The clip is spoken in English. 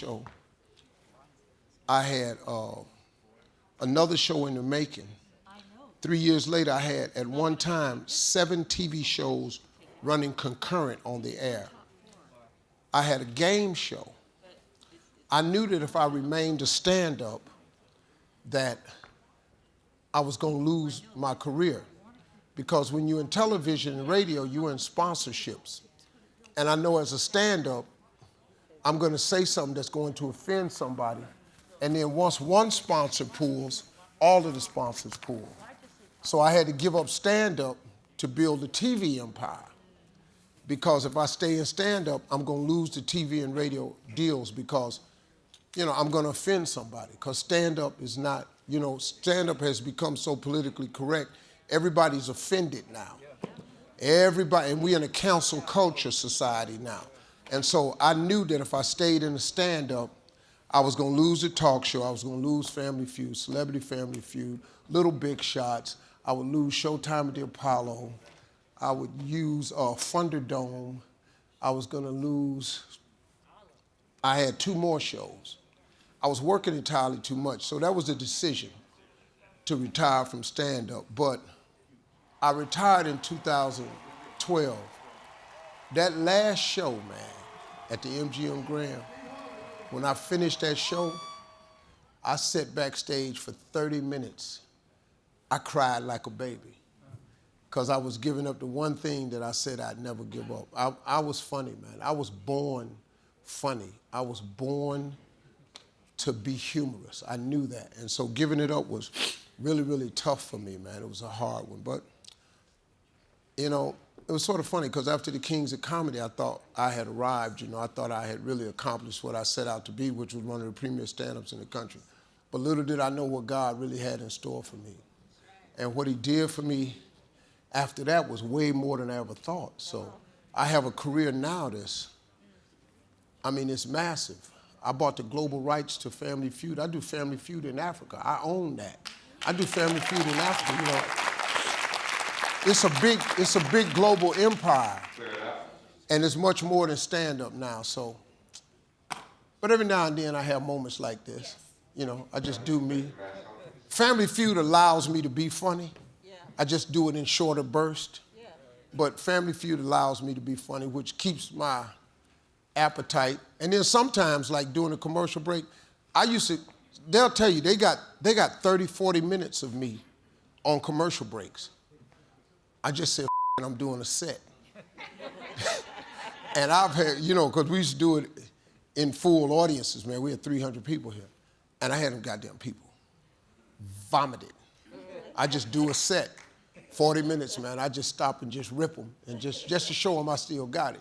show. I had another show in the making. 3 years later, I had, at one time, 7 TV shows running concurrent on the air. I had a game show. I knew that if I remained a stand-up, that I was going to lose my career. Because when you're in television and radio, you're in sponsorships. And I know as a stand-up, I'm going to say something that's going to offend somebody. And then once one sponsor pulls, all of the sponsors pull. So I had to give up stand-up to build a TV empire. Because if I stay in stand-up, I'm going to lose the TV and radio deals because, I'm going to offend somebody. Because stand-up is not, stand-up has become so politically correct, everybody's offended now. Everybody, and we're in a cancel culture society now. And so I knew that if I stayed in the stand-up, I was going to lose the talk show, I was going to lose Family Feud, Celebrity Family Feud, Little Big Shots, I would lose Showtime at the Apollo, I would use Thunderdome, I was going to lose, I had 2 more shows. I was working entirely too much, so that was the decision to retire from stand-up. But I retired in 2012. That last show, man, at the MGM Grand, when I finished that show, I sat backstage for 30 minutes. I cried like a baby because I was giving up the one thing that I said I'd never give up. I was funny, man. I was born funny. I was born to be humorous. I knew that. And so giving it up was really, really tough for me, man. It was a hard one. But, it was sort of funny because after the Kings of Comedy, I thought I had arrived. I thought I had really accomplished what I set out to be, which was one of the premier stand-ups in the country. But little did I know what God really had in store for me. And what he did for me after that was way more than I ever thought. So I have a career now that's, it's massive. I bought the global rights to Family Feud. I do Family Feud in Africa. I own that. I do Family Feud in Africa, It's a big global empire. And it's much more than stand-up now, so. But every now and then I have moments like this. I just do me. Family Feud allows me to be funny. I just do it in shorter bursts. But Family Feud allows me to be funny, which keeps my appetite. And then sometimes, like during a commercial break, they'll tell you, they got 30, 40 minutes of me on commercial breaks. I just said, I'm doing a set. And I've had, because we used to do it in full audiences, man. We had 300 people here. And I had them goddamn people vomited. I just do a set, 40 minutes, man. I just stop and just rip them, and just to show them I still got it.